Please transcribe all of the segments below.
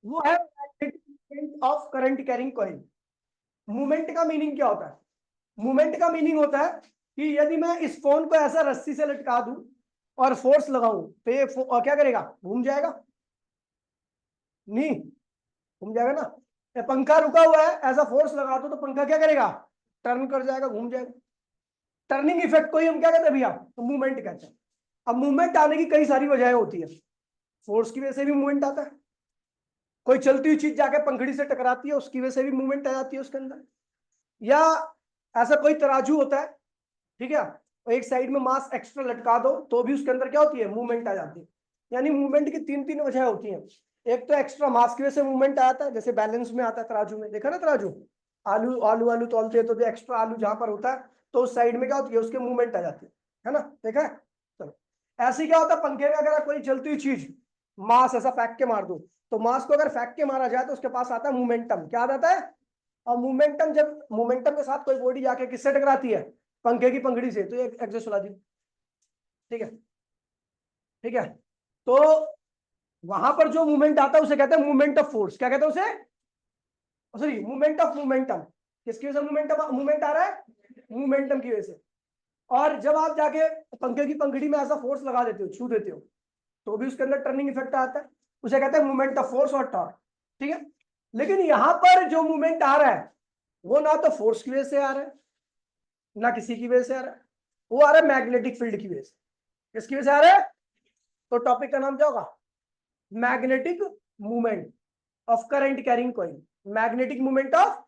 वो है magnetic of current carrying coil. Movement का मीनिंग क्या होता है? मूवमेंट का मीनिंग होता है कि यदि मैं इस फोन को ऐसा रस्सी से लटका दूं और फोर्स लगाऊं तो ये क्या करेगा? घूम जाएगा? नहीं, घूम जाएगा ना। ये पंखा रुका हुआ है, ऐसा फोर्स लगा दो तो पंखा क्या करेगा? टर्न कर जाएगा, घूम जाएगा। टर्निंग इफेक्ट को ही हम क्या कहते हैं भैया? तो मूवमेंट कहते हैं। अब मूवमेंट आने की कई सारी वजहें होती है। फोर्स की वजह से भी मूवमेंट आता है, कोई चलती हुई चीज जाके पंखड़ी से टकराती है, उसकी वजह से भी मूवमेंट आ जाती है उसके अंदर। या ऐसा कोई तराजू होता है, ठीक है, एक साइड में मास एक्स्ट्रा लटका दो तो भी उसके अंदर क्या होती है? मूवमेंट आ जाती है। यानी मूवमेंट की तीन तीन वजह होती हैं। एक तो एक्स्ट्रा मास की वजह से मूवमेंट आता है, जैसे बैलेंस में आता है तराजू में, देखा ना तराजू, आलू आलू आलू तोलते हैं तो जो एक्स्ट्रा आलू जहां पर होता है तो उस साइड में क्या होती है? उसके मूवमेंट आ जाती है ना, देखा है? चलो, ऐसे क्या होता है पंखे में, अगर कोई चलती हुई चीज मास ऐसा फेंक के मार दो तो मास को अगर फेंक के मारा जाए तो उसके पास आता है मोमेंटम। क्या आ जाता है? और मोमेंटम, जब मोमेंटम के साथ कोई बॉडी जाके किससे टकराती है? पंखे की पंखड़ी से, तो ये एग्जॉस्ट चला दी। ठीक है, ठीक है। तो वहां पर जो मूवमेंट आता है उसे कहते हैं मूवमेंट ऑफ फोर्स। क्या कहते हैं उसे? Sorry, movement of momentum. किसकी वजह से मूवमेंटम मूवमेंट आ रहा है? मूवमेंटम की वजह से। और जब आप जाके पंखे की पंखड़ी में ऐसा फोर्स लगा देते हो, छू देते हो, तो भी उसके अंदर टर्निंग इफेक्ट आता है, उसे कहते हैं मूवमेंट ऑफ फोर्स और टॉर्क। ठीक है, लेकिन यहां पर जो मूवमेंट आ रहा है वो ना तो फोर्स की वजह से आ रहा है ना किसी की वजह से आ रहा है, वो आ रहा है मैग्नेटिक फील्ड की वजह से। किसकी वजह से आ रहा है? तो टॉपिक का नाम क्या होगा? Magnetic movement of current carrying coil. Magnetic movement of,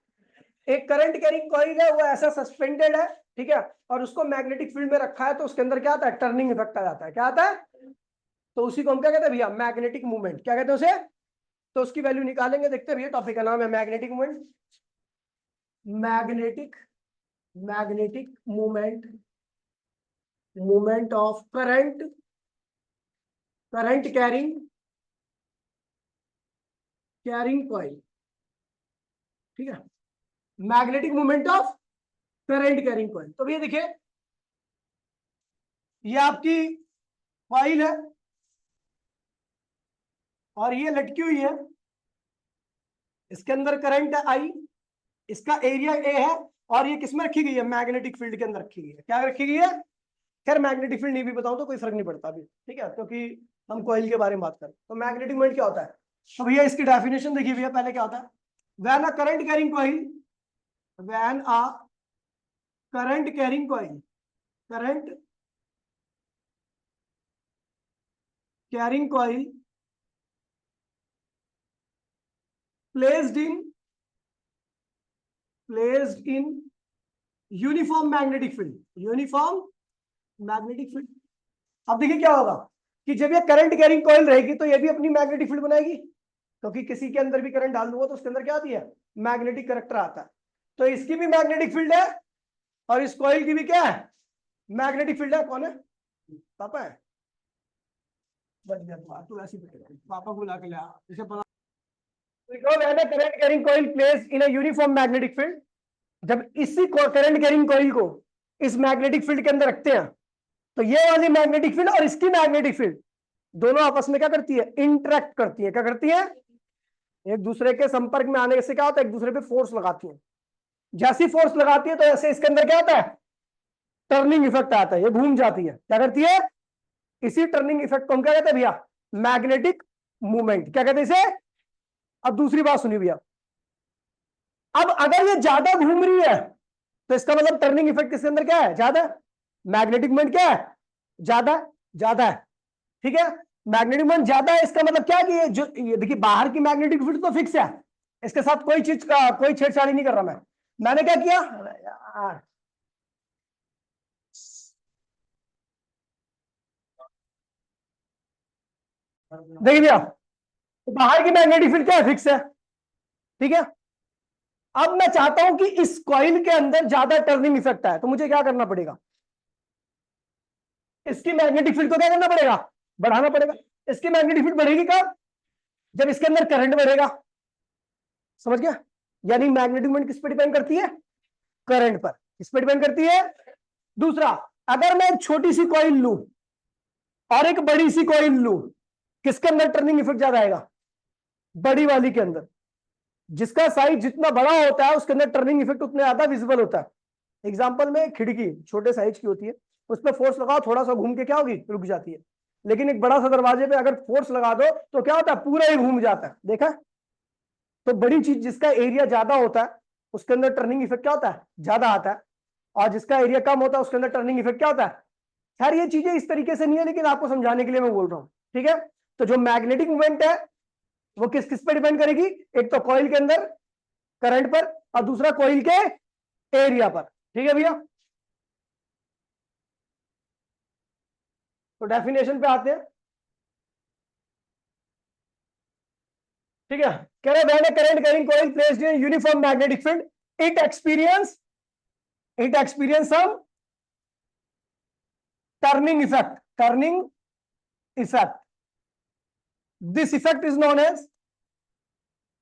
एक करंट कैरिंग कॉइल है वो ऐसा सस्पेंडेड है, ठीक है, और उसको मैग्नेटिक फील्ड में रखा है तो उसके अंदर क्या आता है? टर्निंग इफेक्ट आ जाता है। क्या आता है? तो उसी को हम क्या कहते हैं भैया? Magnetic movement. क्या कहते हैं उसे? तो उसकी वैल्यू निकालेंगे, देखते हैं भैया। टॉपिक का नाम है magnetic movement. Magnetic magnetic movement, movement of current, current carrying coil. ठीक है, magnetic movement of current carrying coil. तो भैया देखिए, ये आपकी कॉइल है और ये लटकी हुई है, इसके अंदर करंट है आई, इसका एरिया ए है, और ये किसमें रखी गई है? मैग्नेटिक फील्ड के अंदर रखी गई है। क्या रखी गई है? खैर मैग्नेटिक फील्ड नहीं भी बताऊं तो कोई फर्क नहीं पड़ता अभी, ठीक है, क्योंकि हम कॉइल के बारे में बात करें। तो मैग्नेटिक मूवमेंट क्या होता है? तो भैया इसकी डेफिनेशन देखिए भैया, पहले क्या होता है? When a current carrying coil, when a current carrying coil, current carrying coil placed in uniform magnetic field, uniform magnetic field. अब देखिए क्या होगा कि जब ये करंट कैरिंग कॉइल रहेगी तो ये भी अपनी मैग्नेटिक फील्ड बनाएगी, क्योंकि किसी के अंदर भी करंट डाल दूंगा तो उसके अंदर क्या आती है? मैग्नेटिक करैक्टर आता है। तो इसकी भी मैग्नेटिक फील्ड है और इस कॉइल की भी क्या है? मैग्नेटिक फील्ड है। कौन है? पापा है। बच गया तू ऐसी पापा को बुला के लिया इसे पता। Current carrying coil place in a uniform magnetic field, जब इसी करंट कैरिंग कॉइल को इस मैग्नेटिक फील्ड के अंदर रखते हैं तो ये वाली मैग्नेटिक फील्ड और इसकी मैग्नेटिक फील्ड दोनों आपस में क्या करती है? इंटरेक्ट करती है। क्या करती है? एक दूसरे के संपर्क में आने से क्या होता है? एक दूसरे पे फोर्स लगाती है। जैसी फोर्स लगाती है तो ऐसे इसके अंदर क्या होता है? टर्निंग इफेक्ट आता है, ये घूम जाती है। क्या करती है? इसी टर्निंग इफेक्ट को हम क्या कहते हैं भैया? Magnetic movement. क्या कहते हैं इसे? अब दूसरी बात सुनिए भैया, अब अगर ये ज्यादा घूम रही है तो इसका मतलब टर्निंग इफेक्ट किसके अंदर क्या है? ज्यादा। मैग्नेटिक मूवमेंट क्या है? ज्यादा, ज्यादा है। ठीक है, मैग्नेटिक मोमेंट ज्यादा है, इसका मतलब क्या है कि ये देखिए बाहर की मैग्नेटिक फील्ड तो फिक्स है, इसके साथ कोई चीज का कोई छेड़छाड़ी नहीं कर रहा मैंने क्या किया यार? देखिए भैया, तो बाहर की मैग्नेटिक फील्ड क्या है? फिक्स है। ठीक है, अब मैं चाहता हूं कि इस कॉइल के अंदर ज्यादा टर्निंग इफेक्ट आए तो मुझे क्या करना पड़ेगा? इसकी मैग्नेटिक फील्ड को क्या करना पड़ेगा? बढ़ाना पड़ेगा। इसकी मैग्नेटिक फील्ड बढ़ेगी कब? जब इसके अंदर करंट बढ़ेगा। समझ गया? यानी मैग्नेटिक मोमेंट किस पर डिपेंड करती है? करंट पर। किस पर डिपेंड करती है? दूसरा, अगर मैं एक छोटी सी कॉइल लूं और एक बड़ी सी कॉइल लूं, किसके अंदर टर्निंग इफेक्ट ज्यादा आएगा? बड़ी वाली के अंदर, जिसका साइज जितना बड़ा होता है उसके अंदर टर्निंग इफेक्ट उतना ज्यादा विजिबल होता है। एग्जांपल में खिड़की छोटे साइज की होती है, उस पर फोर्स लगाओ, थोड़ा सा घूम के क्या होगी, रुक जाती है। लेकिन एक बड़ा सा दरवाजे पे अगर फोर्स लगा दो तो क्या होता है, पूरा ही घूम जाता है। देखा? तो बड़ी चीज जिसका एरिया ज्यादा होता है उसके अंदर टर्निंग इफेक्ट क्या होता है, ज्यादा आता है, और जिसका एरिया कम होता है उसके अंदर टर्निंग इफेक्ट क्या होता है। खैर ये चीजें इस तरीके से नहीं है, लेकिन आपको समझाने के लिए मैं बोल रहा हूं, ठीक है। तो जो मैग्नेटिक मूवमेंट है वो किस किस पे डिपेंड करेगी, एक तो कॉइल के अंदर करंट पर, और दूसरा कॉइल के एरिया पर। ठीक है भैया, तो डेफिनेशन पे आते हैं। ठीक है, कह रहे when a current carrying coil placed in uniform magnetic field it experience some turning effect. This effect is known as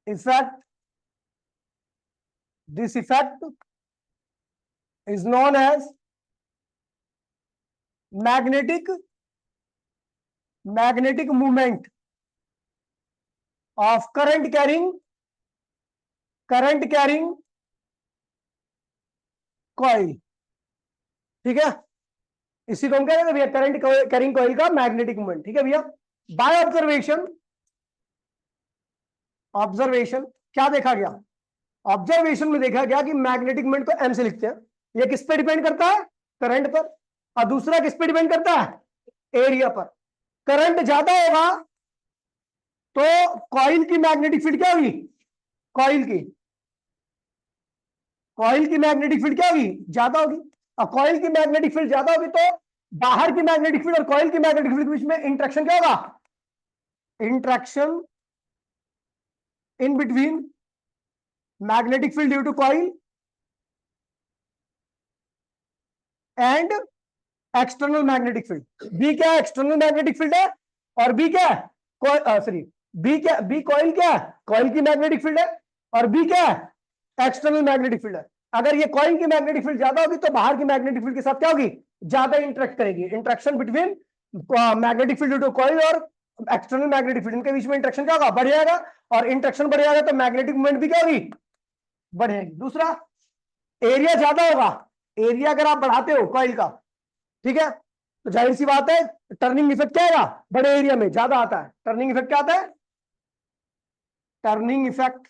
effect. This effect is known as magnetic movement of current carrying coil. ठीक है, इसी को हम कह रहे हैं भैया current carrying coil का मैग्नेटिक मूवमेंट। ठीक है भैया, बाय ऑब्जर्वेशन क्या देखा गया, ऑब्जर्वेशन में देखा गया कि मैग्नेटिक मूवमेंट को एम से लिखते हैं। ये किस पे डिपेंड करता है, करंट पर, और दूसरा किस पे डिपेंड करता है, एरिया पर। करंट ज्यादा होगा तो कॉइल की मैग्नेटिक फील्ड क्या होगी, कॉइल की मैग्नेटिक फील्ड क्या होगी, ज्यादा होगी। और कॉइल की मैग्नेटिक फील्ड ज्यादा होगी तो बाहर की मैग्नेटिक फील्ड और कॉइल की मैग्नेटिक फील्ड के बीच में इंटरेक्शन क्या होगा, interaction in between magnetic field due to coil and external magnetic field. B क्या है, एक्सटर्नल मैग्नेटिक फील्ड है, और बी क्या है, सॉरी बी क्या, बी कॉइल क्या है, कॉइल की मैग्नेटिक फील्ड है, और बी क्या है, एक्सटर्नल मैग्नेटिक फील्ड है। अगर ये कॉइल की मैग्नेटिक फील्ड ज्यादा होगी तो बाहर की मैग्नेटिक फील्ड के साथ क्या होगी, ज्यादा इंटरेक्ट करेगी। Interaction between magnetic field to coil और एक्सटर्नल मैग्नेटिक फील्ड, इनके बीच में इंटरेक्शन क्या होगा, बढ़ जाएगा, और इंटरेक्शन बढ़ जाएगा तो मैग्नेटिक मूवमेंट भी क्या होगी, बढ़ेगी। दूसरा, एरिया ज्यादा होगा, एरिया अगर आप बढ़ाते हो कॉइल का, ठीक है, तो जाहिर सी बात है टर्निंग इफेक्ट क्या आएगा, बड़े एरिया में ज्यादा आता है। टर्निंग इफेक्ट क्या आता है, टर्निंग इफेक्ट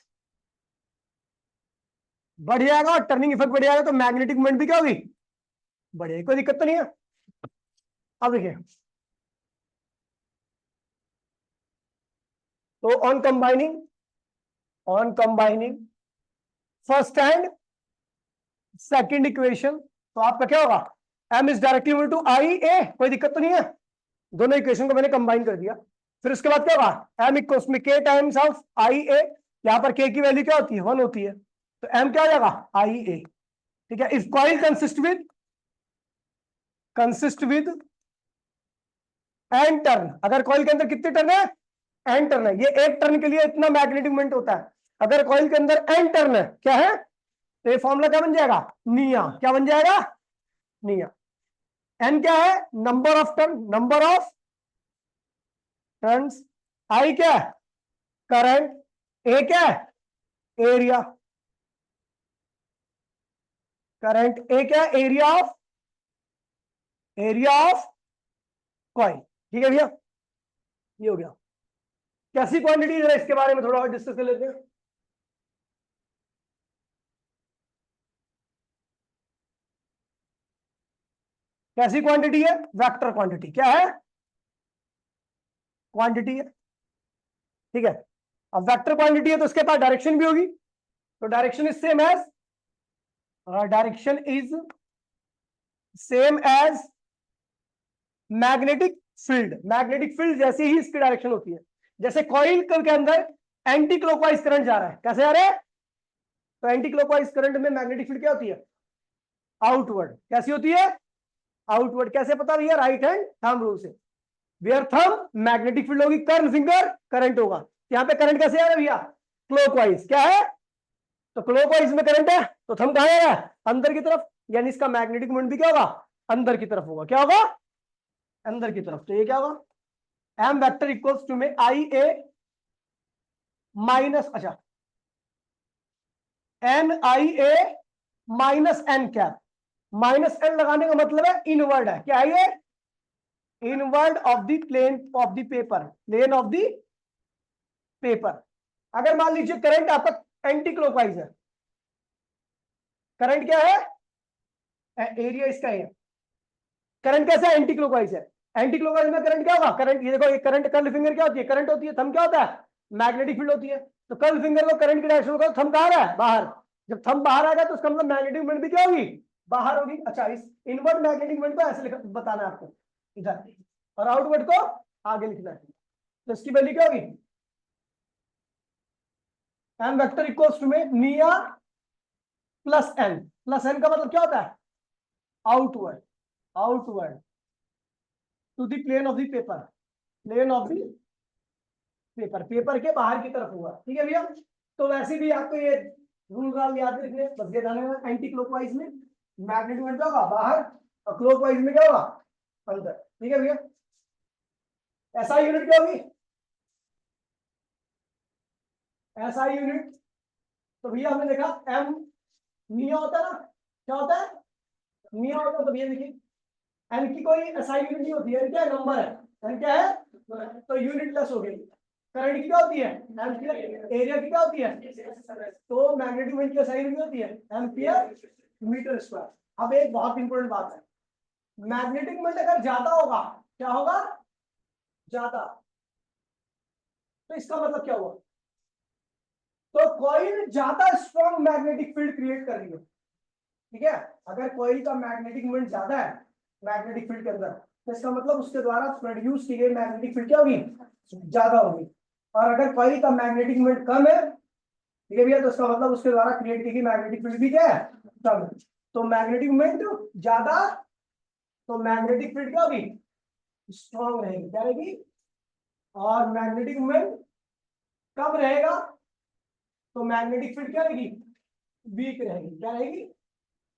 बढ़ जाएगा, और टर्निंग इफेक्ट बढ़ जाएगा तो मैग्नेटिक मूवमेंट भी क्या होगी, बढ़ेगी। कोई दिक्कत तो नहीं है। अब देखिए, तो on combining first and second equation, तो आपका क्या होगा, m is directly equal to I A. कोई दिक्कत तो नहीं है, दोनों इक्वेशन को मैंने कंबाइन कर दिया। फिर उसके बाद क्या होगा, m इक्वल्स में k टाइम्स ऑफ आई ए, यहां पर k की वैल्यू क्या होती है, 1 होती है, तो m क्या हो जाएगा, आई ए। ठीक है, if coil consist with N turn, अगर कॉइल के अंदर कितने टर्न है, एन टर्न है, ये एक टर्न के लिए इतना मैग्नेटिक मोमेंट होता है। अगर कॉइल के अंदर एन टर्न है, क्या है, तो ये फॉर्मूला क्या बन जाएगा, निया। क्या बन जाएगा, निया। एन क्या है, नंबर ऑफ टर्न्स, आई क्या है, करंट, ए क्या है, एरिया, करंट ए क्या है, एरिया ऑफ कॉइल। ठीक है भैया, ये हो गया। कैसी क्वांटिटी, जरा इसके बारे में थोड़ा और डिस्कस कर लेते हैं। कैसी क्वांटिटी है, वेक्टर क्वांटिटी। क्या है, क्वांटिटी है। ठीक है, अब वेक्टर क्वांटिटी है तो उसके पास डायरेक्शन भी होगी, तो direction is same as magnetic field जैसे ही इसकी डायरेक्शन होती है। जैसे कॉइल के अंदर एंटी क्लॉकवाइज करंट जा रहा है, कैसे जा रहा है, तो एंटी क्लॉकवाइज करंट में मैग्नेटिक फील्ड क्या होती है, आउटवर्ड। कैसी होती है, आउटवर्ड। कैसे पता भैया, राइट हैंड थंब रूल से। वेयर थंब मैग्नेटिक फील्ड होगी, कर्न फिंगर करंट होगा। यहां पे करंट कैसे आ रहा है भैया, क्लॉकवाइज। क्या है, तो क्लॉकवाइज में करंट है तो थंब कहां आ रहा है, अंदर की तरफ, यानी इसका मैग्नेटिक मोमेंट भी क्या होगा, अंदर की तरफ होगा। क्या होगा, अंदर की तरफ। तो ये क्या होगा, एम वेक्टर इक्वल्स टू में आई ए माइनस, अच्छा, n I A minus n cap. Minus n लगाने का मतलब है इनवर्ड है, क्या है ये? Inward of the plane of the paper, plane of the paper. अगर मान लीजिए करंट आपका एंटी क्लॉकवाइज है, करंट क्या है? एरिया इसका है। करंट कैसा है? एंटी क्लॉकवाइज है। एंटी क्लॉकवाइज में करंट क्या होगा? करंट, ये देखो, ये करंट, कर्ल फिंगर क्या होती है? करंट होती है। थंब क्या होता है? मैग्नेटिक फील्ड होती है। तो कर्ल फिंगर को करंट की डायरेक्शन होगा, थंब कहाँ है? बाहर। जब थंब बाहर आ गया तो उसका मतलब मैग्नेटिक मोमेंट भी क्या होगी? बाहर होगी। अच्छा, इस इनवर्ड मैग्नेटिक मोमेंट को ऐसे बताना है आपको, इधर, और आउटवर्ड को आगे लिखना है। तो इसकी वैल्यू क्या होगी? एम वेक्टर इक्वल्स टू में निया प्लस एन। प्लस एन का मतलब क्या होता है? Outward, outward to the plane of the paper, plane of the paper, paper के बाहर की तरफ होगा। ठीक है भैया? तो वैसे भी आपको ये रूल याद रखने, बस ये जाने में एंटी क्लॉकवाइज में मैग्नेटिक मोमेंट होगा बाहर, और क्लॉकवाइज में क्या होगा? अंदर। ठीक है भैया? एसआई यूनिट क्या होगी? एसआई यूनिट, तो भैया हमने देखा एम निया होता है ना, क्या होता है? निया होता है। तो भैया देखिए, एन की कोई एसआई यूनिट नहीं होती है, एन क्या है? नंबर है। एन क्या है? तो यूनिट लेस हो गई। करंट की क्या होती है? एम्पियर। एरिया की क्या होती है? तो मैग्नेटिक मोमेंट की एसआई यूनिट होती है एम्पियर मीटर स्क्वायर। अब एक बहुत इंपॉर्टेंट बात है, मैग्नेटिक मोमेंट अगर ज्यादा होगा, क्या होगा? ज्यादा। तो इसका मतलब क्या हुआ? तो कॉइल ज्यादा स्ट्रॉन्ग मैग्नेटिक फील्ड क्रिएट कर रही है। ठीक है? अगर कॉइल का मैग्नेटिक मोमेंट ज्यादा है मैग्नेटिक फील्ड के अंदर, तो इसका मतलब उसके द्वारा प्रोड्यूस की गई मैग्नेटिक फील्ड क्या होगी? ज्यादा होगी। और अगर कॉइल का मैग्नेटिक मोमेंट कम है, ठीक है भैया, तो इसका मतलब उसके द्वारा क्रिएट की गई मैग्नेटिक फील्ड भी क्या है? कम है। तो मैग्नेटिक मोमेंट ज्यादा, तो मैग्नेटिक फील्ड क्या होगी? स्ट्रॉन्ग रहेगी। क्या रहेगी? और मैग्नेटिक मोमेंट कम रहेगा तो मैग्नेटिक फील्ड क्या रहेगी? वीक रहेगी। क्या रहेगी?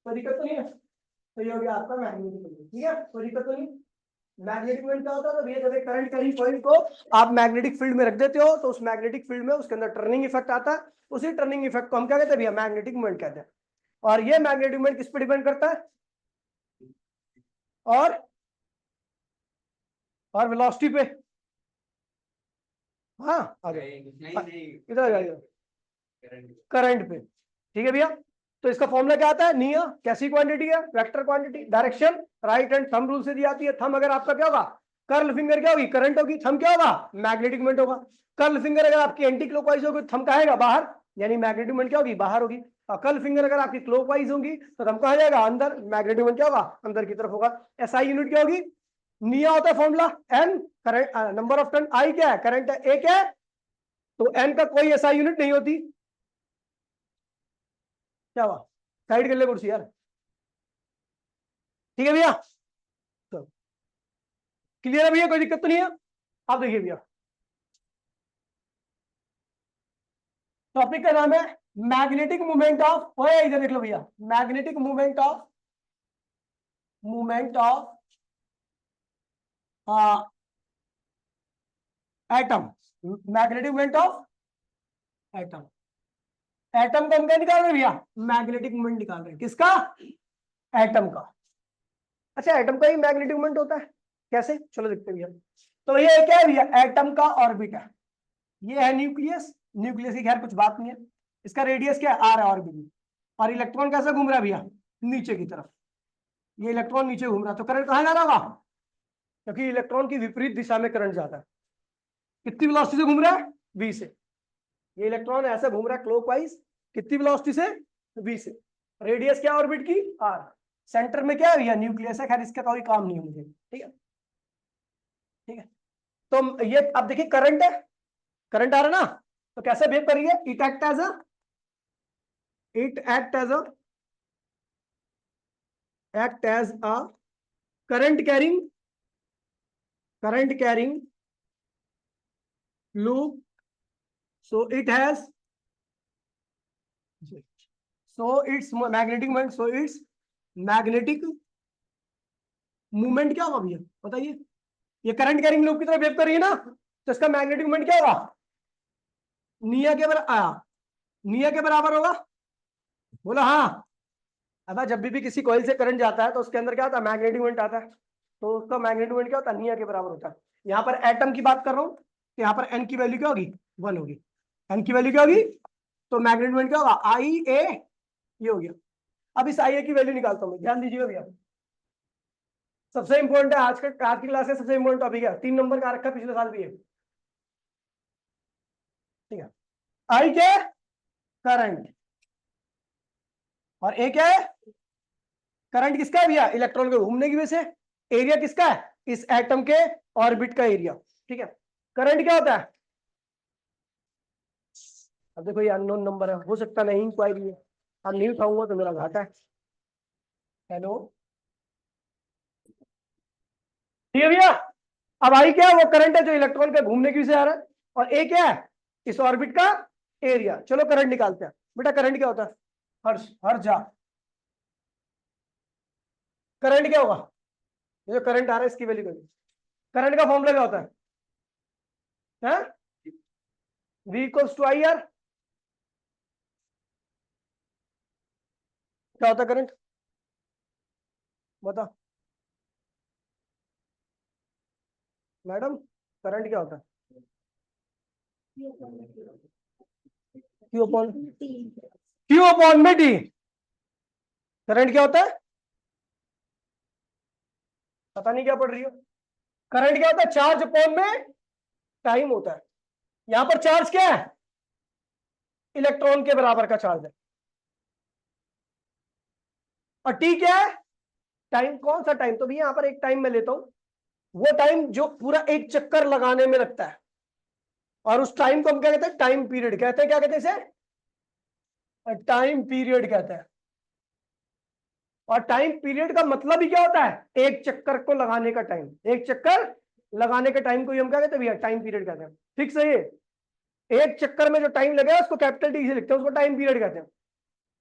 कोई दिक्कत तो नहीं है? तो ये हो गया आपका मैग्नेटिक मोमेंट। ठीक है? कोई दिक्कत तो नहीं? मैग्नेटिक मोमेंट क्या होता है? तो भैया जब एक करंट कैरी कॉइल को आप मैग्नेटिक फील्ड में रख देते हो, तो उस मैग्नेटिक फील्ड में उसके अंदर टर्निंग इफेक्ट आता है। उसी टर्निंग इफेक्ट को हम क्या कहते हैं भैया? मैग्नेटिक मोमेंट कहते हैं। और ये मैग्नेटिक मोमेंट किस पे डिपेंड करता है? और वेलोसिटी पे। हाँ, आ जाओ, इधर आ जाइए, करंट पे। ठीक है भैया? तो इसका फॉर्मूला क्या आता है? निया कैसी क्वांटिटी है? Vector quantity. Direction right hand thumb rule से दी जाती है। थंब अगर आपका क्या होगा? कर्ल फिंगर क्या होगी? करंट होगी। थंब क्या होगा? मैग्नेटिक मोमेंट होगा। कर्ल फिंगर अगर आपकी एंटी क्लॉकवाइज होगी, थंब कहाँ आएगा? बाहर, यानी मैग्नेटिक मोमेंट क्या होगी? बाहर होगी। और कर्ल फिंगर अगर आपकी क्लॉकवाइज होगी तो थंब कहाँ जाएगा? अंदर। मैग्नेटिक मोमेंट क्या होगा? अंदर की तरफ होगा। एसआई यूनिट क्या होगी? निया होता है formula, n current, number of turn, I क्या है? करंट है, ए क्या है? तो एन का कोई एसआई यूनिट नहीं होती। क्या हुआ? साइड कर ले कुर्सी यार। ठीक है भैया? तो क्लियर है भैया? कोई दिक्कत तो नहीं है? आप देखिए भैया, टॉपिक का नाम है मैग्नेटिक मूवमेंट ऑफ, ओए इधर देख लो भैया, magnetic movement of, movement of atom, magnetic movement of atom. Atom का हम क्या निकाल रहे हैं भैया? मैग्नेटिक मूवमेंट निकाल रहे हैं। किसका? एटम का। अच्छा, एटम का ही मैग्नेटिक मूवमेंट होता है? कैसे? चलो देखते हैं भैया। तो ये क्या है भैया? एटम का ऑर्बिट है। ये है न्यूक्लियस। न्यूक्लियस की खैर कुछ बात नहीं है। इसका रेडियस क्या है? आर है, ऑर्बिट में। और इलेक्ट्रॉन कैसे घूम रहा है भैया? नीचे की तरफ। ये इलेक्ट्रॉन नीचे घूम रहा है, तो करंट कहाँ जा रहा होगा? क्योंकि इलेक्ट्रॉन की विपरीत दिशा में करंट जाता है। कितनी वेलोसिटी से घूम रहा है? v से। ये इलेक्ट्रॉन ऐसे घूम रहा है क्लॉकवाइज, कितनी वेलोसिटी से? v से। रेडियस क्या ऑर्बिट की? r। सेंटर में क्या है भैया? न्यूक्लियस है। खैर इसका कोई काम नहीं है मुझे। ठीक है? ठीक है? तो ये अब देखिए करंट है, करंट आ रहा है ना, तो कैसे बिहेव करिए? It act as a, it act as a current carrying, current carrying loop, so it has, so its magnetic moment, so its magnetic movement क्या होगा भैया? बताइए। ये करंट कैरिंग लूप की तरह वेव कर रही है ना, तो इसका मैग्नेटिक मूवमेंट क्या होगा? निया के बराबर, निया के बराबर होगा, बोला हाँ। अब जब भी किसी कॉइल से करंट जाता है तो उसके अंदर क्या होता है, मैग्नेटिक मोमेंट आता है, तो उसका मैग्नेटिक मोमेंट क्या होता है, निया के बराबर होता है। यहाँ पर एटम की बात कर रहा हूँ, तो यहाँ पर एन की वैल्यू क्या होगी, 1 होगी। एन की वैल्यू क्या होगी, तो मैग्नेटिक मोमेंट क्या होगा, आई ए, ये हो गया। अब इस आई ए की वैल्यू निकालता हूँ, ध्यान दीजिएगा भैया, सबसे इंपॉर्टेंट है आज की क्लास है, सबसे इंपॉर्टेंट टॉपिक है, 3 नंबर का रखा पिछले साल भी है, ठीक है। आई क्या है, करंट, और ए क्या है, करंट किसका है भैया, इलेक्ट्रॉन के घूमने की वजह से। एरिया किसका है, इस एटम के ऑर्बिट का एरिया, ठीक है। करंट क्या होता है, अब देखो ये अननोन नंबर है, हो सकता नहीं इंक्वायरी है, अब नहीं उठाऊंगा तो मेरा घाटा है। हेलो, ठीक है भैया। अब आई क्या है, वो करंट है जो इलेक्ट्रॉन के घूमने की वजह से आ रहा है, और ए क्या है, इस ऑर्बिट का एरिया। चलो करंट निकालते हैं बेटा, करंट क्या होता है, हर्ष हर जा, करंट क्या होगा, ये जो करंट आ रहा है इसकी वैल्यू करिए। करंट का फॉर्मूला क्या होता है, V equals to I R. क्या होता है करंट, बता मैडम, करंट क्या होता है, क्यू अपॉन में डी। करंट क्या होता है, पता नहीं क्या पढ़ रही हो। करंट क्या होता है, चार्ज अपॉन में टाइम होता है। यहां पर चार्ज क्या है, इलेक्ट्रॉन के बराबर का चार्ज है, और टी क्या है, टाइम। कौन सा टाइम, तो भी यहां पर एक टाइम मैं लेता हूं, वो टाइम जो पूरा एक चक्कर लगाने में लगता है, और उस टाइम को हम क्या कहते हैं, टाइम पीरियड कहते हैं। क्या कहते हैं इसे, टाइम पीरियड कहते हैं। और टाइम पीरियड का मतलब ही क्या होता है, एक चक्कर को लगाने का टाइम, एक चक्कर लगाने के टाइम को हम क्या कहते हैं भैया, टाइम पीरियड कहते हैं। फिक्स है ये, एक चक्कर में जो टाइम लगेगा उसको कैपिटल टी से लिखते हैं, उसको टाइम पीरियड कहते हैं।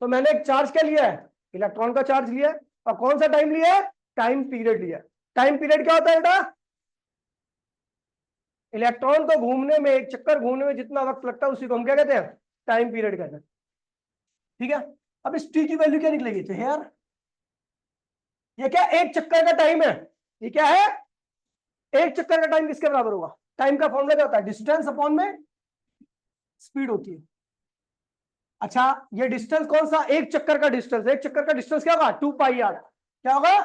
तो मैंने एक चार्ज क्या लिया है, इलेक्ट्रॉन का चार्ज लिया है, और कौन सा टाइम लिया है, टाइम पीरियड लिया है। टाइम पीरियड क्या होता है बेटा, इलेक्ट्रॉन को घूमने में, एक चक्कर घूमने में जितना वक्त लगता है उसी को हम क्या कहते हैं, टाइम पीरियड कहते हैं, ठीक है। अब इस टी की वैल्यू क्या निकलेगी, तो यार ये क्या, एक चक्कर का टाइम है, ये क्या है, एक चक्कर का टाइम किसके बराबर होगा, टाइम का फॉर्मूला क्या होता है, डिस्टेंस अपॉन में स्पीड होती है। अच्छा, ये डिस्टेंस कौन सा, एक चक्कर का डिस्टेंस, एक चक्कर का डिस्टेंस क्या होगा, 2 पाई आर, क्या होगा,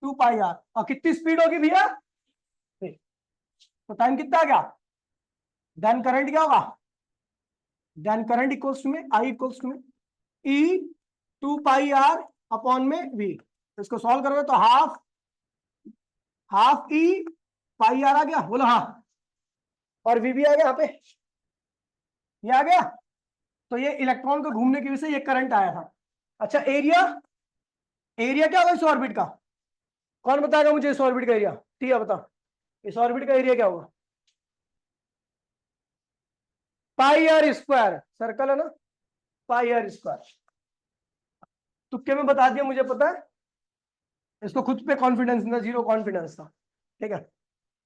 2 पाई आर। और कितनी स्पीड होगी भैया, तो टाइम कितना आ गया, देन करंट क्या होगा, देन करंट इक्वल्स टू में आई इक्वल्स टू में ई 2 पाई आर अपॉन में वी। इसको सॉल्व करोगे तो half half e pi r आ गया, बोलो हाँ, और वी भी आ गया यहाँ पे, ये आ गया। तो ये इलेक्ट्रॉन को घूमने की वजह से ये करंट आया था। अच्छा, एरिया, एरिया क्या होगा इस ऑर्बिट का, कौन बताएगा मुझे इस ऑर्बिट का एरिया, ठीक है बता, इस ऑर्बिट का एरिया क्या होगा, पाई आर स्क्वायर, सर्कल है ना, पाई आर स्क्वायर। तुक्के में बता दिया, मुझे पता है, इसको खुद पे कॉन्फिडेंस था, 0 कॉन्फिडेंस था, ठीक है।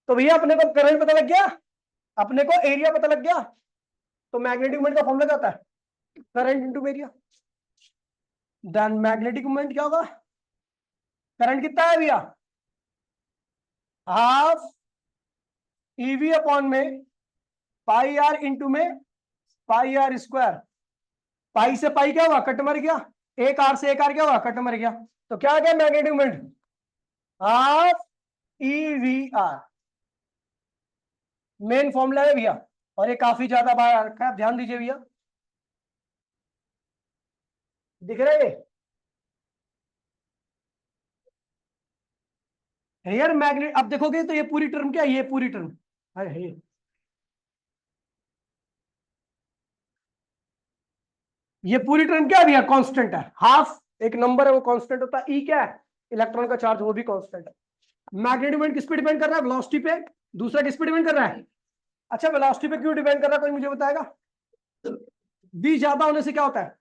तो भैया अपने को करंट पता लग गया, अपने को एरिया पता लग गया, तो मैग्नेटिक मोमेंट का फॉर्मूला क्या होता है, current into area. Then magnetic moment क्या होगा, करंट कितना है भैया, हाफ ईवी अपॉन में पाई आर इंटू में पाई आर स्क्वायर। पाई से पाई क्या हुआ, कट मर गया, एक आर से एक आर क्या हुआ, कट मर गया, तो क्या आ गया magnetic moment, half EV R. Main formula है भैया, और ये काफी ज्यादा बार आ रखा है, ध्यान दीजिए भैया, दिख रहा है यार मैग्नेट। अब देखोगे तो ये पूरी टर्म क्या है, ये पूरी टर्म है, ये पूरी टर्म क्या है भैया, कांस्टेंट है, हाफ एक नंबर है वो कांस्टेंट होता है, ई क्या है, इलेक्ट्रॉन का चार्ज, वो भी कांस्टेंट है। मैग्नेटिक मोमेंट किस पे डिपेंड कर रहा है, वेलोसिटी पे, दूसरा किस पे डिपेंड कर रहा है, अच्छा वेलोसिटी पे क्यों डिपेंड कर रहा है, कोई मुझे बताएगा, v ज्यादा होने से क्या होता है,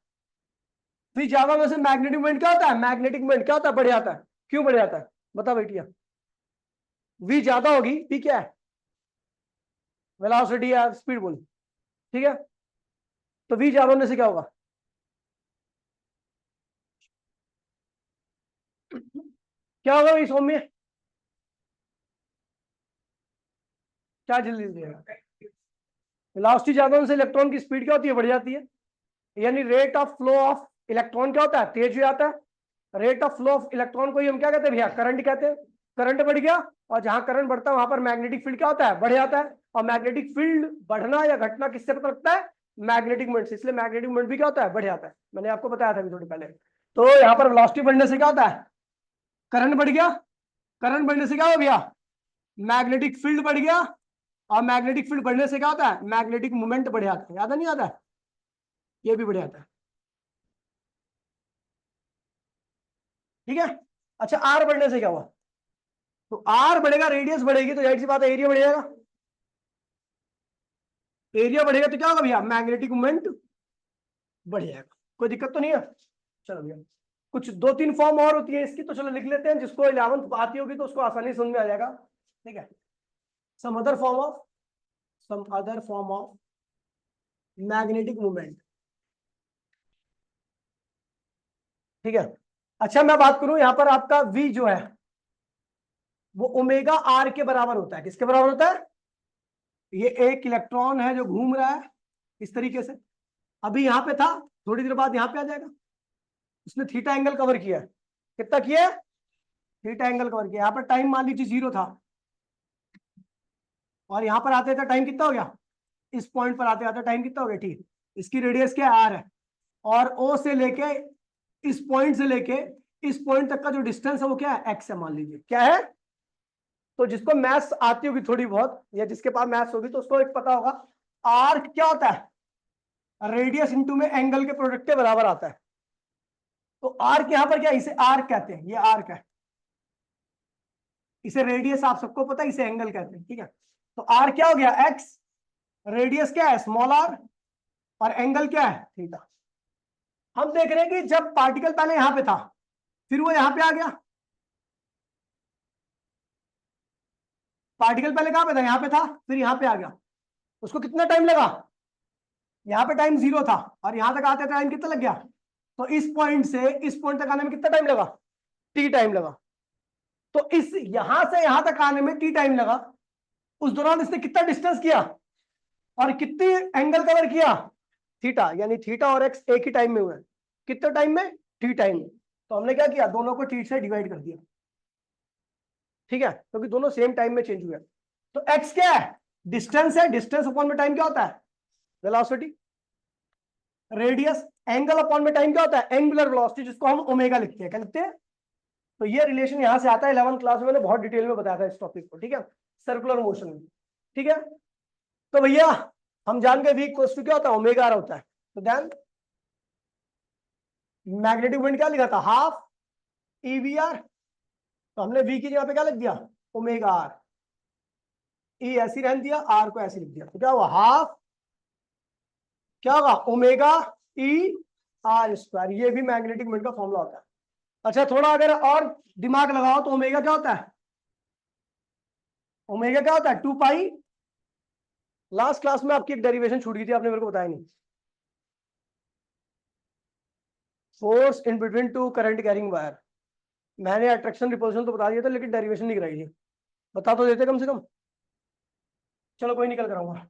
v ज्यादा होने से मैग्नेटिक मोमेंट क्या होता है, मैग्नेटिक मोमेंट क्या होता है, बढ़ जाता है, क्यों बढ़ जाता है, बता बेटिया, v ज्यादा होगी, v क्या है, वेलोसिटी या स्पीड बोल, ठीक है। तो V ज्यादा होने से क्या होगा? क्या होगा भाई सौम्य? क्या जल्दी देगा? वेलोसिटी ज्यादा होने से इलेक्ट्रॉन की स्पीड क्या होती है? बढ़ जाती है। यानी rate of flow of electron क्या होता है? तेज हो जाता है। Rate of flow of electron को ही हम क्या कहते हैं भैया? करंट कहते हैं। करंट बढ़ गया, और जहां करंट बढ़ता है वहां पर मैग्नेटिक फील्ड क्या होता है? बढ़ जाता है। और मैग्नेटिक फील्ड बढ़ना या घटना किससे पता लगता है? मैग्नेटिक मोमेंट से। इसलिए मैग्नेटिक मोमेंट भी क्या होता है? बढ़ जाता है। मैंने आपको बताया था अभी थोड़ी पहले। तो यहाँ पर वेलोसिटी बढ़ने से क्या होता है? करंट बढ़ गया। करंट बढ़ने से क्या हो गया? मैग्नेटिक फील्ड बढ़ गया। और मैग्नेटिक फील्ड बढ़ने से क्या होता है? मैग्नेटिक मोमेंट बढ़ जाता है। याद है नहीं आता है? ये भी बढ़ जाता है। ठीक है। अच्छा, आर बढ़ने से क्या हुआ? तो आर बढ़ेगा, रेडियस बढ़ेगी, तो जाहिर सी बात है एरिया बढ़ेगा। एरिया बढ़ेगा तो क्या होगा भैया? मैग्नेटिक मोमेंट बढ़ जाएगा। कोई दिक्कत तो नहीं है? चलो भैया, कुछ दो तीन फॉर्म और होती है इसकी, तो चलो लिख लेते हैं। जिसको 11th आती होगी तो उसको आसानी से समझ में आ जाएगा। ठीक है। Some other form of magnetic movement. ठीक है। अच्छा, मैं बात करूं यहां पर, आपका V जो है वो ओमेगा आर के बराबर होता है। किसके बराबर होता है? ये एक इलेक्ट्रॉन है जो घूम रहा है इस तरीके से। अभी यहां पे था, थोड़ी देर बाद यहां पे आ जाएगा। इसने थीटा एंगल कवर किया है। कितना किया है? थीटा एंगल कवर किया। यहां पर टाइम मान लीजिए 0 था, और यहां पर आते थे टाइम कितना हो गया? इस पॉइंट पर आते आते टाइम कितना हो गया? ठीक। इसकी रेडियस क्या है? आर है। और ओ से लेके इस पॉइंट से लेके इस पॉइंट तक का जो डिस्टेंस है वो क्या है? एक्स है। मान लीजिए क्या है? तो जिसको मैथ्स आती होगी थोड़ी बहुत, या जिसके पास मैथ्स होगी, तो उसको एक पता होगा, आर्क क्या होता है? रेडियस इंटू में एंगल के प्रोडक्ट के बराबर आता है। तो आर्क यहां पर क्या है? इसे आर्क कहते हैं। ये आर्क है। इसे रेडियस आप सबको पता है, इसे एंगल कहते हैं। ठीक है। तो आर क्या हो गया? एक्स। रेडियस क्या है? Small are. और एंगल क्या है? थीटा। हम देख रहे हैं कि जब पार्टिकल पहले यहां पे था, फिर वो यहां पे आ गया। पार्टिकल पहले कहां पे था? यहां पे था, फिर यहां पे आ गया। उसको कितना टाइम लगा? यहाँ पे टाइम 0 था, और यहां तक आते टाइम कितना लग गया? तो इस पॉइंट से इस पॉइंट तक आने में कितना टाइम लगा? टी टाइम लगा। तो इस यहां से यहां तक आने में टी टाइम लगा। उस दौरान इसने कितना डिस्टेंस किया और कितनी एंगल कवर किया? थीटा। यानी थीटा और एक्स एक ही टाइम में हुए। कितने टाइम में? टी टाइम में। तो हमने क्या किया? दोनों को टी से डिवाइड कर दिया। ठीक है, क्योंकि दोनों सेम टाइम में चेंज हुए। तो एक्स क्या है? डिस्टेंस है। डिस्टेंस अपॉन में टाइम क्या होता है? वेलोसिटी। रेडियस। एंगल अपॉन में टाइम क्या होता है? एंगुलर वेलोसिटी, जिसको हम ओमेगा लिखते हैं। क्या लिखते हैं? तो ये रिलेशन यहां से आता है। 11th क्लास में मैंने बहुत डिटेल में बताया था इस टॉपिक को। ठीक है, सर्कुलर मोशन में। ठीक है। तो भैया हम जान गए वी इक्वल्स टू क्या होता है? ओमेगा आर होता है। तो देन मैग्नेटिक मोमेंट क्या लिखा था? Half EV R. तो हमने वी की जगह पे क्या लिख दिया? Omega are. ई ऐसी रहने दिया, आर को ऐसे लिख दिया। तो क्या हुआ? हाफ क्या होगा? Omega E R square. ये भी मैग्नेटिक मोमेंट का फॉर्मूला होता है। अच्छा, थोड़ा अगर और दिमाग लगाओ तो ओमेगा क्या होता है? ओमेगा क्या होता है? 2 पाई। लास्ट क्लास में आपकी एक डेरिवेशन छूट गई थी, आपने मेरे को बताया नहीं। Force in between two current carrying wire. मैंने अट्रैक्शन रिपल्शन तो बता दिया था, लेकिन डेरिवेशन नहीं कराई थी। बता तो देते कम से कम। चलो कोई निकल कराऊंगा।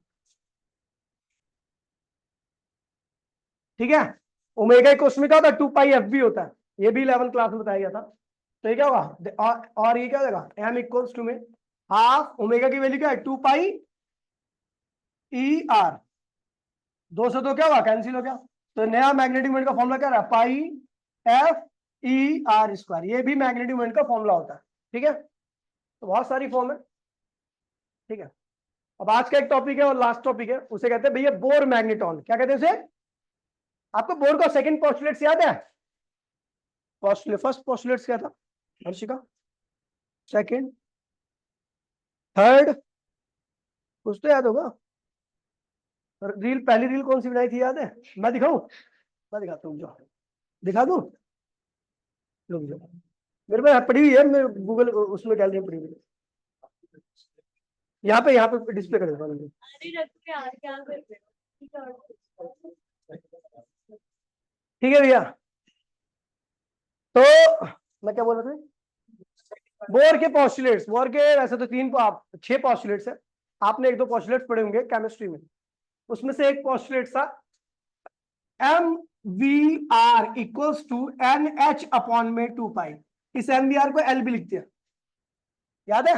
ठीक है। ओमेगा इक्वल्स में क्या होता है? 2 पाई एफ बी होता है। ये भी 11th क्लास में बताया गया था। तो ये क्या होगा? और ये क्या हो जाएगा? एम इक्वल्स टू में हाफ ओमेगा की वैल्यू क्या है? 2 पाई ई आर। दो से दो क्या हुआ? कैंसिल हो गया। तो नया मैग्नेटिक मोमेंट का फॉर्मूला क्या रहा? पाई एफ ई आर स्क्वायर। ये भी मैग्नेटिक मोमेंट का फॉर्मूला होता है। ठीक है। तो बहुत सारी फॉर्म है। ठीक है। अब आज का एक टॉपिक है और लास्ट टॉपिक है, उसे कहते हैं भैया बोर मैग्नेटॉन। क्या कहते हैं उसे? आपको बोर का सेकंड पोस्टुलेट्स याद है? पोस्टुलेट फर्स्ट पोस्टुलेट्स क्या था हर्षिका? सेकंड, थर्ड, कुछ तो याद होगा। रील, पहली रील कौन सी बनाई थी याद है? मैं दिखाऊं? मैं दिखाता हूँ, जो दिखा दूं। रुक जाओ, मेरे पास पड़ी हुई है, मैं गूगल उसमें गैलरी में पड़ी हुई है। यहाँ पे डिस्प्ले कर देता हूँ। ठीक है भैया। तो मैं क्या बोल रहा था, बोर के पॉस्टुलेट्स, बोर के वैसे तो 6 पॉस्टुलेट्स है, आपने 1-2 पॉस्टुलेट्स पढ़े होंगे केमिस्ट्री में। उसमें से एक पॉस्टुलेट था MVR equals to NH upon में 2 पाई। इस MVR को L भी लिखते हैं, याद है?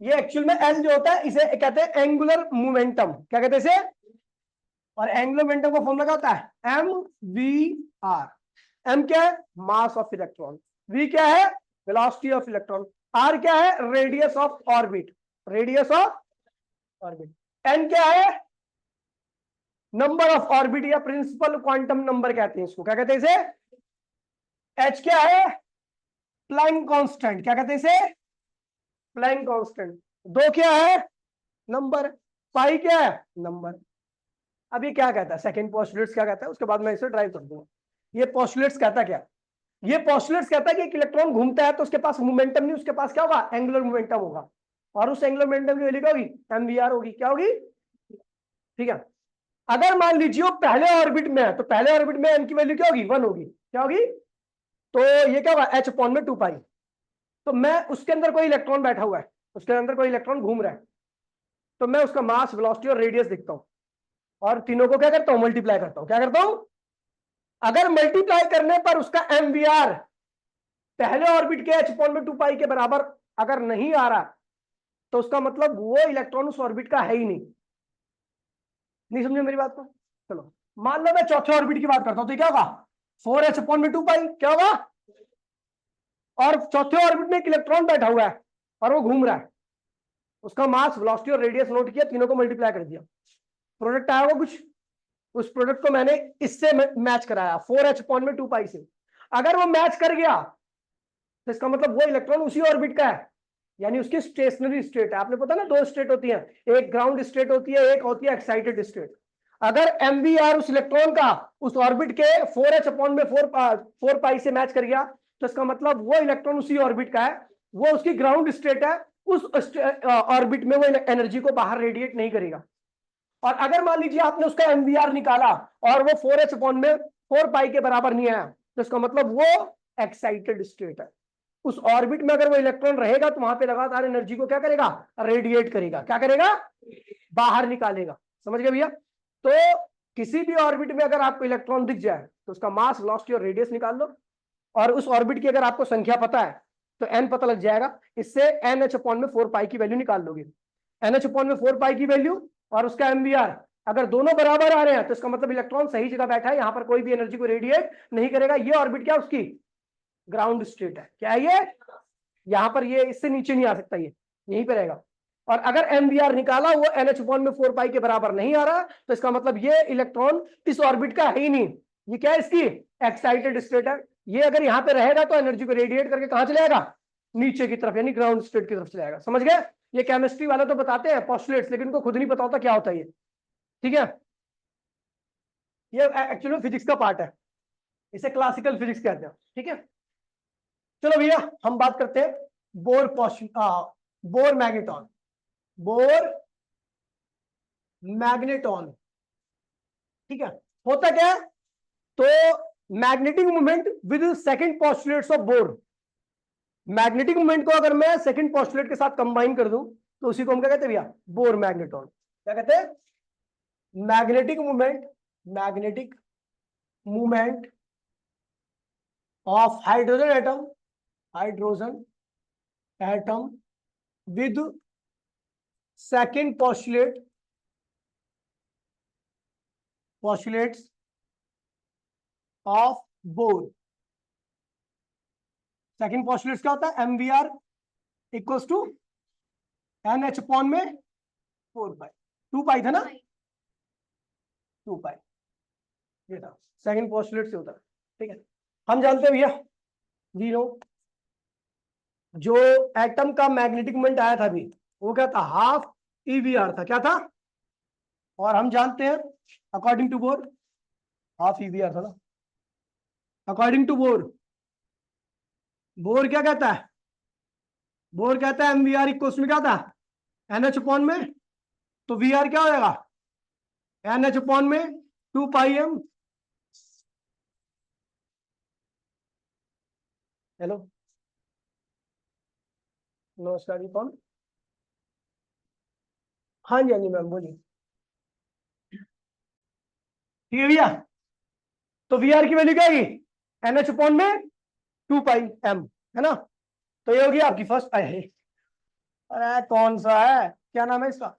ये एक्चुअल में L जो होता है इसे कहते हैं एंगुलर मोमेंटम। क्या कहते हैं इसे? और एंगुलर मोमेंटम का फॉर्मूला क्या होता है? MVR। M क्या है? Mass of electron. V क्या है? Velocity of electron. R क्या है? Radius of orbit, radius of orbit. N क्या है? नंबर ऑफ ऑर्बिट या प्रिंसिपल क्वांटम नंबर कहते हैं इसको। क्या कहते हैं इसे? H क्या है? Planck constant. क्या कहते हैं इसे? Planck constant. 2 क्या है? नंबर। पाई क्या है? नंबर। अब ये क्या कहता है? सेकंड पोस्टुलेट्स क्या कहता है, उसके बाद मैं इसे ड्राइव कर दूंगा। ये पोस्टुलेट्स कहता क्या? ये पोस्टुलेट्स कहता है कि एक इलेक्ट्रॉन घूमता है तो उसके पास मोमेंटम नहीं, उसके पास क्या होगा? एंगुलर मोमेंटम होगा। और उस एंगुलर मोमेंटम की वैल्यू क्या होगी? MVR होगी। क्या होगी? ठीक है। अगर मान लीजिए वो पहले ऑर्बिट में है तो पहले ऑर्बिट में m की वैल्यू क्या होगी? 1 होगी। क्या होगी? तो ये क्या होगा? H अपॉन में 2 पाई। तो मैं उसके अंदर कोई इलेक्ट्रॉन बैठा हुआ है, उसके अंदर कोई इलेक्ट्रॉन घूम रहा है, तो मैं उसका मास, वेलोसिटी और रेडियस देखता हूं और तीनों को क्या करता हूं? मल्टीप्लाई करता हूं। क्या करता हूं? अगर मल्टीप्लाई करने पर उसका MVR पहले ऑर्बिट के H अपॉन में 2 पाई के बराबर अगर नहीं आ रहा तो उसका मतलब वो इलेक्ट्रॉन उस ऑर्बिट का है ही नहीं। नहीं समझे मेरी बात को? चलो मान लो मैं चौथे ऑर्बिट की बात करता हूं तो क्या होगा? 4H अपॉन में 2 पाई। क्या होगा? और चौथे ऑर्बिट में एक इलेक्ट्रॉन बैठा हुआ है और वो घूम रहा है, उसका मास, वेलोसिटी और रेडियस नोट किया, तीनों को मल्टीप्लाई कर दिया, प्रोडक्ट आया होगा कुछ। उस प्रोडक्ट को मैंने इससे मैच कराया 4H अपॉन में 2 पाई से। अगर वो मैच कर गया तो इसका मतलब वो इलेक्ट्रॉन उसी ऑर्बिट का है, यानी उसकी स्टेशनरी स्टेट है। आपने पता ना 2 स्टेट होती हैं, एक ग्राउंड स्टेट होती है, एक होती है एक्साइटेड स्टेट। अगर MVR उस इलेक्ट्रॉन का उस ऑर्बिट के 4H अपॉन में 4 पाई से मैच कर गया तो इसका मतलब वो इलेक्ट्रॉन उसी ऑर्बिट का है, वो उसकी ग्राउंड स्टेट है, उस ऑर्बिट में वो एनर्जी को बाहर रेडिएट नहीं करेगा। और अगर मान लीजिए आपने उसका MVR निकाला और वो 4H अपॉन में 4 पाई के बराबर नहीं आया तो इसका मतलब वो एक्साइटेड स्टेट है। उस ऑर्बिट में अगर वो इलेक्ट्रॉन रहेगा तो वहां पे लगातार एनर्जी को क्या करेगा? रेडिएट करेगा। क्या करेगा? बाहर निकालेगा। समझ गए भैया? तो किसी भी ऑर्बिट में अगर आपको इलेक्ट्रॉन दिख जाए तो उसका मास, वेलोसिटी और रेडियस निकाल लो, और उस ऑर्बिट की अगर आपको संख्या पता है तो n पता लग जाएगा, इससे NH अपॉन में 4 पाई की वैल्यू निकाल लोगे। NH अपॉन में 4 पाई की वैल्यू और उसका MVR अगर दोनों बराबर आ रहे हैं तो इसका मतलब इलेक्ट्रॉन सही जगह बैठा है, यहां पर कोई भी एनर्जी को रेडिएट नहीं करेगा। ये ऑर्बिट क्या उसकी ग्राउंड स्टेट है। क्या है ये? यहां पर ये इससे नीचे नहीं आ सकता, ये यहीं पे रहेगा। और अगर MVR निकाला वो NH अपॉन में 4 पाई के बराबर नहीं आ रहा तो इसका मतलब ये इलेक्ट्रॉन इस ऑर्बिट का है ही नहीं, ये क्या है? इसकी एक्साइटेड स्टेट है। ये अगर यहां पे रहेगा तो एनर्जी को रेडिएट करके कहां चले जाएगा? नीचे की तरफ, यानी ग्राउंड स्टेट की तरफ चले जाएगा। समझ गए? ये केमिस्ट्री वाले तो बताते हैं पोस्टुलेट्स, लेकिन उनको खुद नहीं पता होता क्या होता है ये। ठीक है, ये एक्चुअली फिजिक्स का पार्ट है, इसे क्लासिकल फिजिक्स कहते हैं। ठीक है, चलो भैया हम बात करते हैं bore bore magneton. Bore magneton, ठीक है, होता क्या है? तो magnetic movement with second postulates of bore. Magnetic movement को अगर मैं सेकंड पोस्टुलेट के साथ कंबाइन कर दूं तो उसी को हम क्या कहते हैं भैया? Bohr magneton. क्या कहते हैं? Magnetic movement, magnetic movement of hydrogen atom, hydrogen atom with second postulate, postulates of Bohr. Second postulates क्या होता है? MVR equals to NH upon में 4 पाई। 2 पाई था ना? 2 पाई ये था, सेकंड पोस्टुलेट से होता है। ठीक है, हम जानते हैं भैया जी नो, जो एटम का मैग्नेटिक मोमेंट आया था अभी वो क्या था? हाफ EVR था। क्या था? और हम जानते हैं according to Bohr half EVR था ना। अकॉर्डिंग टू बोर, बोर क्या कहता है? बोर कहता है MVR इक्वल्स में क्या था? NH अपॉन में, तो VR क्या हो जाएगा? NH अपॉन में 2 पाई M हेलो, नमस्कार जी, कौन? हाँ जी, हाँ जी मैम, बोलिए। ठीक है भैया, तो वी आर की वैल्यू क्या आएगी? एन एच अपॉन में 2 पाई एम, है ना? तो ये होगी आपकी फर्स्ट आई। अरे कौन सा है, क्या नाम है इसका?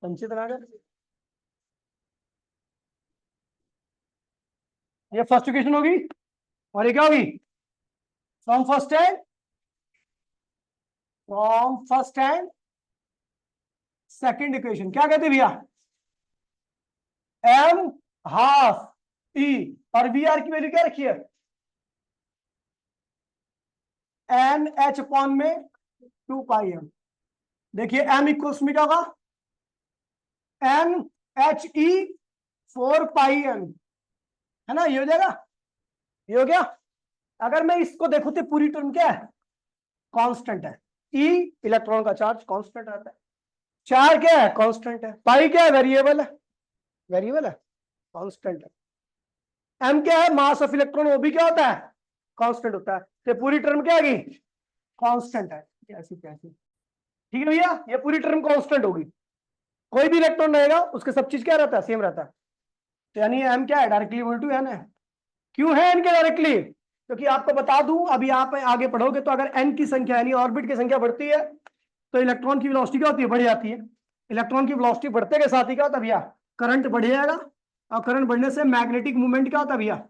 संचित नागर। ये फर्स्ट इक्वेशन होगी, और ये क्या होगी? From first and second equation क्या कहते हैं भैया? एम हाफ ई, और वी आर की वैल्यू क्या रखी है? एन एच अपॉन में 2 पाई एम। देखिए एम इक्वल्स में क्या होगा? एन एच ई 4 पाई एम, है ना? ये हो जाएगा, ये हो गया। अगर मैं इसको देखूं तो पूरी टर्म क्या है? कांस्टेंट है। ई इलेक्ट्रॉन का चार्ज कांस्टेंट रहता है, चार क्या है? कांस्टेंट है, पाई क्या है? वेरिएबल है, वेरिएबल है, कांस्टेंट है। एम क्या है? मास ऑफ इलेक्ट्रॉन, वो भी क्या होता है? कांस्टेंट होता है। तो पूरी टर्म क्या आ गई? कांस्टेंट है। कैसी कैसी, ठीक है भैया, ये पूरी टर्म कांस्टेंट होगी। कोई भी इलेक्ट्रॉन रहेगा उसके सब चीज क्या रहता है? सेम रहता है। तो यानी एम क्या है? डायरेक्टली इक्वल टू एन है। क्यों है एन के डायरेक्टली? क्योंकि आपको बता दूं, अभी आप आगे पढ़ोगे तो अगर एन की संख्या यानी ऑर्बिट की संख्या बढ़ती है तो इलेक्ट्रॉन की वेलोसिटी क्या होती है? बढ़ जाती है। इलेक्ट्रॉन की वेलोसिटी बढ़ते के साथ ही क्या होता है भैया? करंट बढ़ जाएगा, और करंट बढ़ने से मैग्नेटिक मूवमेंट क्या होता है भैया?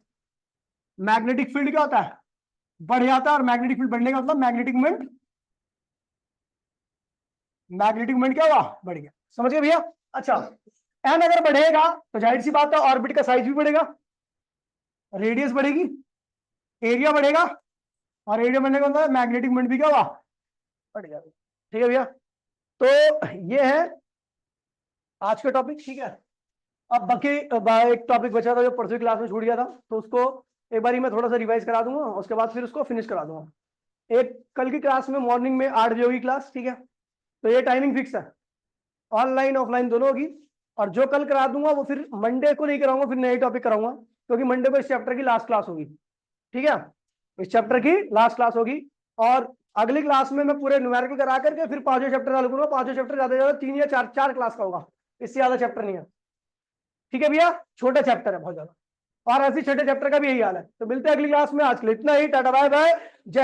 मैग्नेटिक फील्ड क्या होता है? बढ़ जाता है। और मैग्नेटिक फील्ड बढ़ने का मतलब मैग्नेटिक मूवमेंट क्या हुआ? बढ़ गया। समझ गए भैया? अच्छा, एन अगर बढ़ेगा तो जाहिर सी बात है ऑर्बिट का साइज भी बढ़ेगा, रेडियस बढ़ेगी, एरिया बढ़ेगा, और एरिया बढ़ने का मतलब मैग्नेटिक मोमेंट भी क्या हुआ? बढ़ गया। ठीक है भैया, तो ये है आज का टॉपिक। ठीक है, अब बाकी एक टॉपिक बचा था जो परसों क्लास में छूट गया था, तो उसको एक बार मैं थोड़ा सा रिवाइज करा दूंगा, उसके बाद फिर उसको फिनिश करा दूंगा। एक कल की क्लास में मॉर्निंग में 8 बजे होगी क्लास, ठीक है? तो ये टाइमिंग फिक्स है, ऑनलाइन ऑफलाइन दोनों होगी। और जो कल करा दूंगा वो फिर मंडे को नहीं कराऊंगा, फिर नई टॉपिक कराऊंगा, क्योंकि मंडे को इस चैप्टर की लास्ट क्लास होगी। ठीक है, इस चैप्टर की लास्ट क्लास होगी। और अगली क्लास में मैं पूरे न्यूमेरिकल करा करके फिर पांचों चैप्टर चालू करूंगा। पांचों चैप्टर ज्यादा से ज्यादा 3 या 4 क्लास का होगा, इससे ज्यादा चैप्टर नहीं है। ठीक है भैया, छोटे चैप्टर है बहुत ज्यादा, और ऐसे छोटे चैप्टर का भी यही हाल है। तो मिलते हैं अगली क्लास में, आज के लिए इतना ही, टाटा बाय बाय।